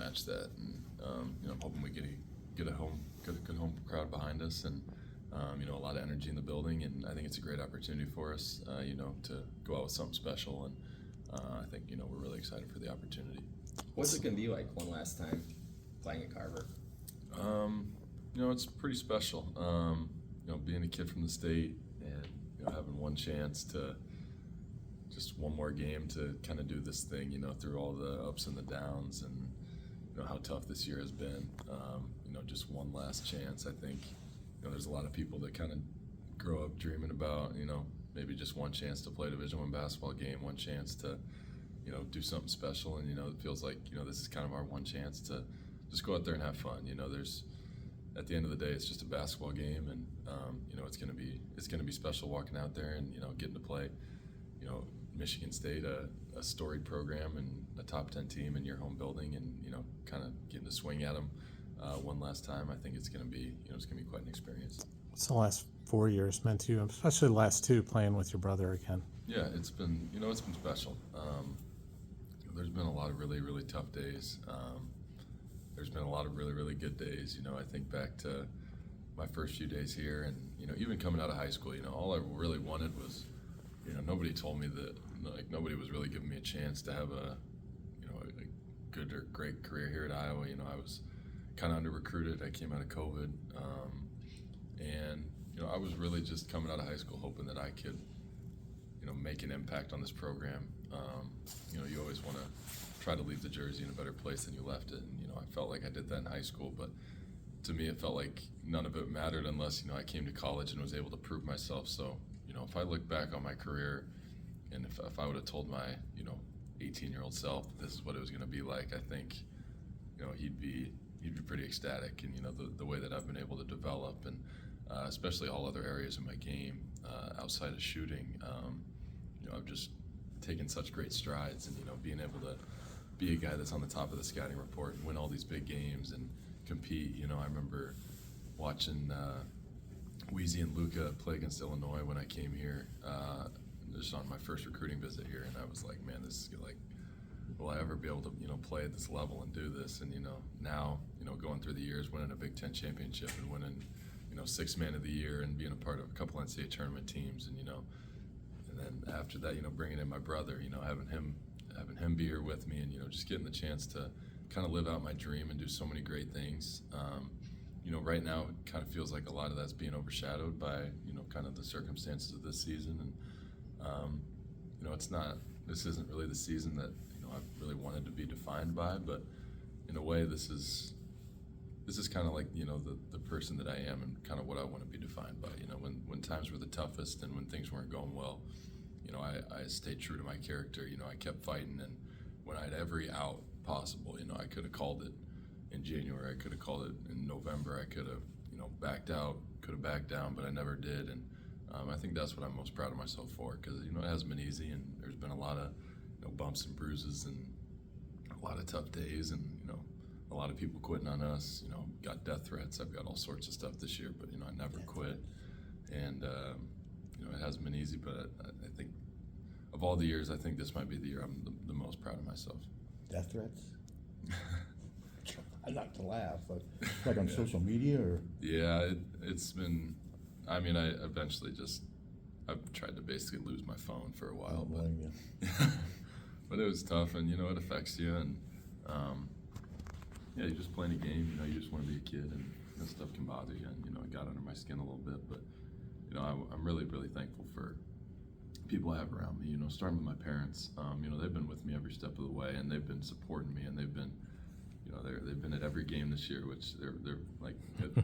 match that. And I'm hoping we get a good home crowd behind us, and a lot of energy in the building. And I think it's a great opportunity for us, to go out with something special. And I think we're really excited for the opportunity. What's it gonna be like one last time playing at Carver? It's pretty special. Being a kid from the state and having one chance to just one more game to kind of do this thing, through all the ups and the downs and how tough this year has been. Just one last chance. I think there's a lot of people that kind of grow up dreaming about maybe just one chance to play a Division I basketball game, one chance to do something special, and it feels like this is kind of our one chance to just go out there and have fun. There's at the end of the day, it's just a basketball game, and it's gonna be special walking out there and getting to play Michigan State, a storied program and a top 10 team in your home building, and kind of getting to swing at them one last time. I think it's gonna be quite an experience. What's the last 4 years meant to you, especially the last two, playing with your brother again? Yeah, it's been special. There's been a lot of really, really tough days. There's been a lot of really, really good days. I think back to my first few days here, and even coming out of high school, all I really wanted was, nobody told me that, nobody was really giving me a chance to have a good or great career here at Iowa. I was kind of under recruited. I came out of COVID, and I was really just coming out of high school hoping that I could make an impact on this program. You always want to try to leave the jersey in a better place than you left it, and I felt like I did that in high school, but to me it felt like none of it mattered unless I came to college and was able to prove myself. So if I look back on my career, and if I would have told my 18-year-old self this is what it was going to be like, I think he'd be pretty ecstatic. And the way that I've been able to develop, and especially all other areas of my game outside of shooting, I've just taken such great strides, and being able to be a guy that's on the top of the scouting report and win all these big games and compete. I remember watching Weezy and Luka play against Illinois when I came here, just on my first recruiting visit here, and I was like, man, this is like, will I ever be able to play at this level and do this? And now going through the years, winning a Big Ten championship and winning sixth man of the year and being a part of a couple NCAA tournament teams, and then after that, bringing in my brother, having him be here with me, and just getting the chance to kind of live out my dream and do so many great things. Right now it kind of feels like a lot of that's being overshadowed by kind of the circumstances of this season, and this isn't really the season that I've really wanted to be defined by, but in a way this is kind of like the person that I am and kind of what I want to be defined by. When times were the toughest and when things weren't going well, I stayed true to my character. I kept fighting, and when I had every out possible, I could have called it in January, I could have called it in November, I could have backed out, could have backed down, but I never did. And I think that's what I'm most proud of myself for, because it hasn't been easy, and there's been a lot of bumps and bruises and a lot of tough days, and a lot of people quitting on us. Got death threats, I've got all sorts of stuff this year, but I never quit. And it hasn't been easy, but I think of all the years, I think this might be the year I'm the most proud of myself. Death threats? I like to laugh, but like on social media, or? Yeah, it's been, I eventually I've tried to basically lose my phone for a while, but it was tough, and it affects you, and you're just playing a game, you just want to be a kid, and that stuff can bother you, and it got under my skin a little bit, but I'm really, really thankful for people I have around me, starting with my parents. They've been with me every step of the way, and they've been supporting me, and they've been they've been at every game this year, which they're like,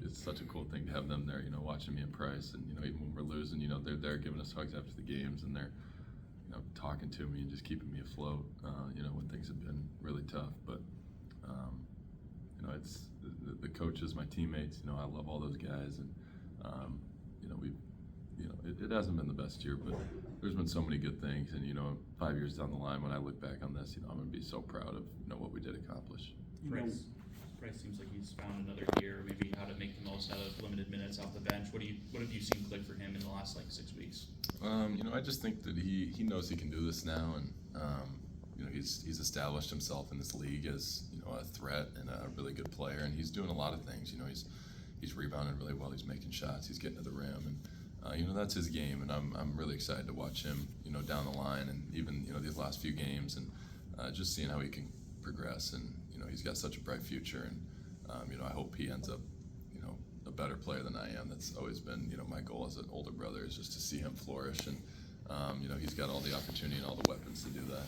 it's such a cool thing to have them there, watching me and Price, and even when we're losing, they're there giving us hugs after the games, and they're talking to me and just keeping me afloat, when things have been really tough. But it's the coaches, my teammates, I love all those guys, and it hasn't been the best year, but there's been so many good things, and 5 years down the line, when I look back on this, I'm gonna be so proud of what we did accomplish. Price seems like he's found another gear, maybe how to make the most out of limited minutes off the bench. What have you seen click for him in the last 6 weeks? I just think that he knows he can do this now, and he's established himself in this league as, a threat and a really good player, and he's doing a lot of things. He's rebounding really well. He's making shots. He's getting to the rim, and that's his game. And I'm really excited to watch him, down the line, and even these last few games, and just seeing how he can progress. And he's got such a bright future, and I hope he ends up, a better player than I am. That's always been, my goal as an older brother, is just to see him flourish. And he's got all the opportunity and all the weapons to do that.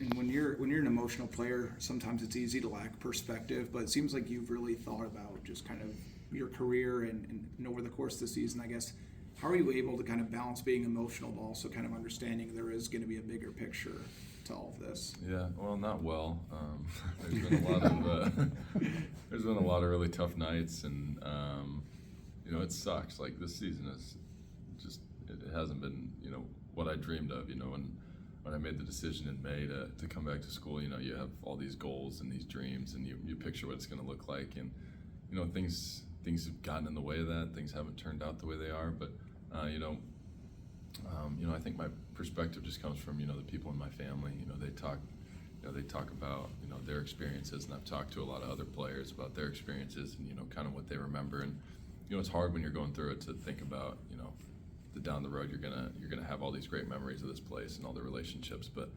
And when you're an emotional player, sometimes it's easy to lack perspective, but it seems like you've really thought about just kind of your career and over the course of the season, I guess, how are you able to kind of balance being emotional but also kind of understanding there is going to be a bigger picture to all of this? Yeah, well, not well. There's been a lot of really tough nights, and it sucks. Like, this season is just, it hasn't been what I dreamed of. When I made the decision in May to come back to school, you have all these goals and these dreams, and you picture what it's going to look like, and things have gotten in the way of that. Things haven't turned out the way they are, but I think my perspective just comes from the people in my family. They talk about their experiences, and I've talked to a lot of other players about their experiences and kind of what they remember. And it's hard when you're going through it to think about that down the road you're gonna have all these great memories of this place and all the relationships, but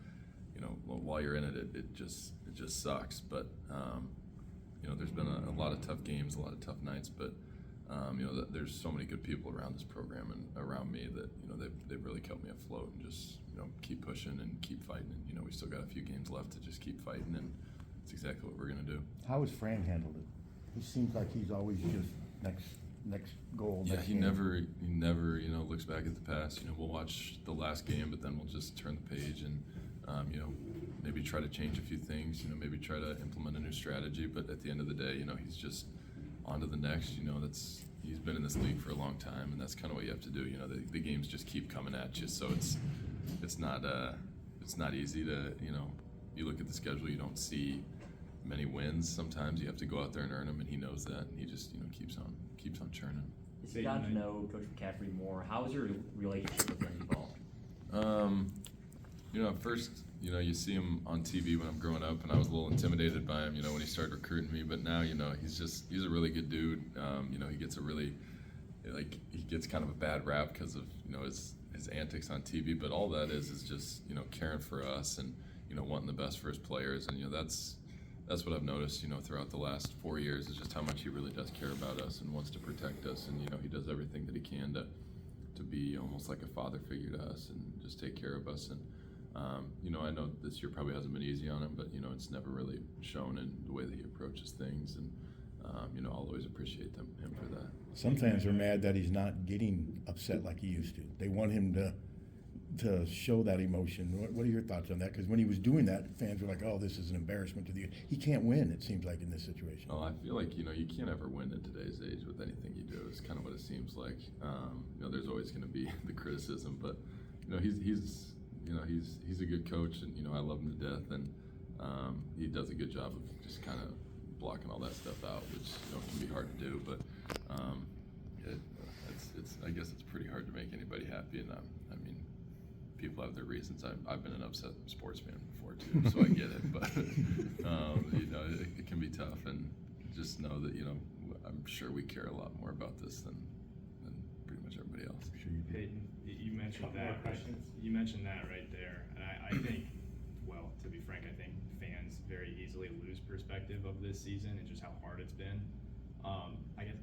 while you're in it, it just sucks. But there's been a lot of tough games, a lot of tough nights, but there's so many good people around this program and around me that they've really kept me afloat, and just keep pushing and keep fighting. And we still got a few games left to just keep fighting, and it's exactly what we're gonna do. How has Fran handled it? He seems like he's always just next goal. Yeah, next he game. never looks back at the past. We'll watch the last game, but then we'll just turn the page and maybe try to change a few things. Maybe try to implement a new strategy. But at the end of the day, he's just on to the next. He's been in this league for a long time, and that's kind of what you have to do. The games just keep coming at you, so it's not easy to you look at the schedule, you don't see many wins. Sometimes you have to go out there and earn them, and he knows that. And he just keeps on churning. As you got to know Coach McCaffrey more, how is your relationship with him evolved? At first, you see him on TV when I'm growing up, and I was a little intimidated by him, when he started recruiting me. But now, he's a really good dude. He gets he gets kind of a bad rap because of his antics on TV. But all that is just caring for us and wanting the best for his players. And that's what I've noticed, throughout the last 4 years, is just how much he really does care about us and wants to protect us. And, he does everything that he can to be almost like a father figure to us and just take care of us. And, I know this year probably hasn't been easy on him, but, it's never really shown in the way that he approaches things. And, I'll always appreciate him for that. Some fans are mad that he's not getting upset like he used to. They want him to show that emotion. What are your thoughts on that? Because when he was doing that, fans were like, "Oh, this is an embarrassment to the." He can't win. It seems like in this situation. Oh, I feel like you can't ever win in today's age with anything you do. It's kind of what it seems like. There's always going to be the criticism, but he's a good coach, and I love him to death, and he does a good job of just kind of blocking all that stuff out, which can be hard to do, but I guess it's pretty hard to make anybody happy, and I mean, people have their reasons. I've been an upset sports fan before too, so I get it. But it can be tough, and just know that I'm sure we care a lot more about this than pretty much everybody else. I'm sure you do. Peyton, you mentioned that. You mentioned that right there, and I think, well, to be frank, I think fans very easily lose perspective of this season and just how hard it's been. I guess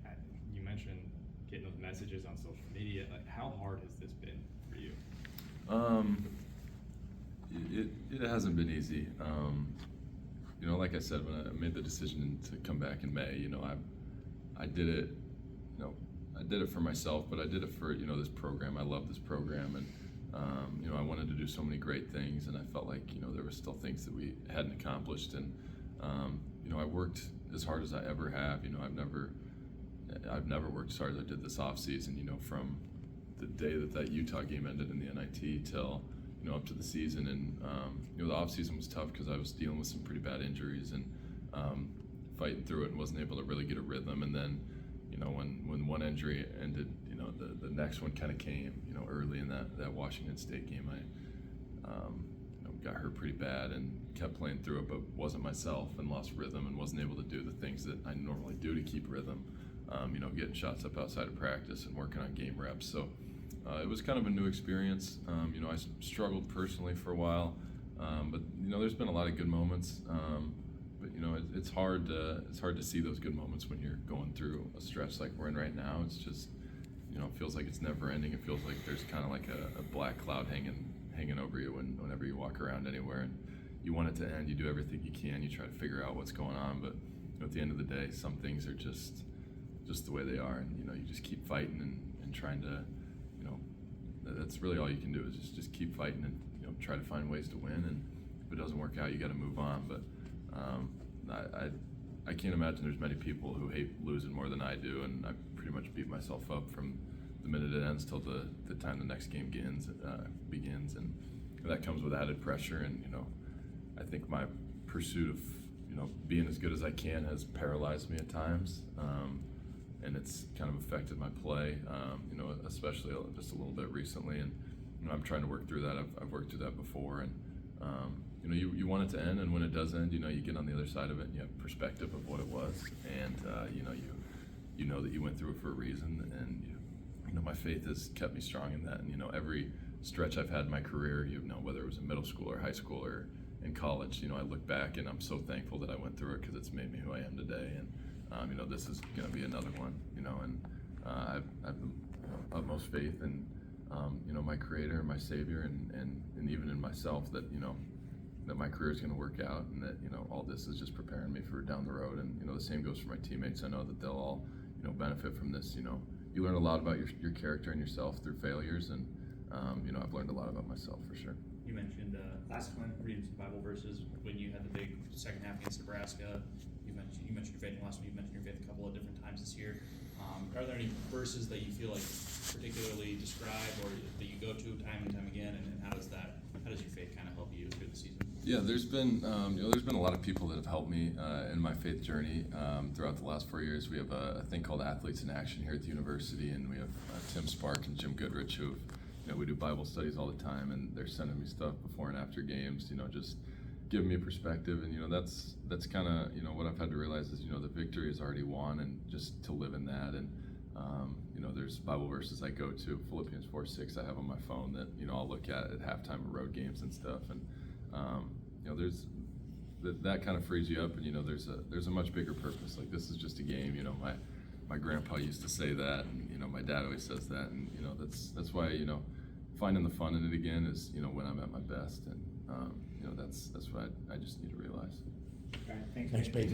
you mentioned getting those messages on social media. Like, how hard has this been for you? It hasn't been easy. Like I said, when I made the decision to come back in May, I did it. I did it for myself, but I did it for this program. I love this program, and I wanted to do so many great things, and I felt like there were still things that we hadn't accomplished, and I worked as hard as I ever have. I've never worked as hard as I did this off season. From the day that Utah game ended in the NIT till up to the season, and the off season was tough because I was dealing with some pretty bad injuries and fighting through it and wasn't able to really get a rhythm. And then when one injury ended, the next one kind of came early in that Washington State game. I got hurt pretty bad and kept playing through it, but wasn't myself and lost rhythm and wasn't able to do the things that I normally do to keep rhythm. You know, getting shots up outside of practice and working on game reps. So it was kind of a new experience. You know, I struggled personally for a while, but you know, there's been a lot of good moments. But you know, it's hard to see those good moments when you're going through a stretch like we're in right now. It's just, you know, it feels like it's never ending. It feels like there's kind of like a black cloud hanging over you whenever you walk around anywhere, and you want it to end. You do everything you can. You try to figure out what's going on, but you know, at the end of the day, some things are just the way they are, and you know, you just keep fighting and trying to, you know, that's really all you can do is just keep fighting and, you know, try to find ways to win. And if it doesn't work out, you got to move on. But I can't imagine there's many people who hate losing more than I do, and I pretty much beat myself up from the minute it ends till the time the next game begins, and that comes with added pressure. And you know, I think my pursuit of, you know, being as good as I can has paralyzed me at times, and it's kind of affected my play. You know, especially just a little bit recently, and you know, I'm trying to work through that. I've worked through that before, and you know, you want it to end, and when it does end, you know, you get on the other side of it and you have perspective of what it was, and you know that you went through it for a reason, and you know, my faith has kept me strong in that. And you know, every stretch I've had in my career, you know, whether it was in middle school or high school or in college, you know, I look back and I'm so thankful that I went through it, because it's made me who I am today. And you know, this is going to be another one, you know, and I've utmost faith in you know, my Creator and my Savior, and even in myself, that you know, that my career is going to work out, and that, you know, all this is just preparing me for down the road. And you know, the same goes for my teammates. I know that they'll all, you know, benefit from this. You know, you learn a lot about your character and yourself through failures, and you know, I've learned a lot about myself for sure. You mentioned last time reading some Bible verses when you had the big second half against Nebraska. You mentioned your faith in the last one. You mentioned your faith a couple of different times this year. Are there any verses that you feel like particularly describe, or that you go to time and time again, and how does your faith kind of help you through the season? Yeah, there's been you know, there's been a lot of people that have helped me in my faith journey throughout the last 4 years. We have a thing called Athletes in Action here at the university, and we have Tim Spark and Jim Goodrich, who, you know, we do Bible studies all the time, and they're sending me stuff before and after games, you know, just giving me perspective. And you know, that's kind of, you know, what I've had to realize is, you know, the victory is already won, and just to live in that. And you know, there's Bible verses I go to, Philippians 4:6 I have on my phone, that, you know, I'll look at halftime of road games and stuff. And you know, there's that kind of frees you up, and you know, there's a much bigger purpose. Like, this is just a game. You know, my grandpa used to say that, and you know, my dad always says that, and you know, that's why, you know, finding the fun in it again is, you know, when I'm at my best. And you know, that's what I just need to realize. Okay, thanks. Thanks, Peyton.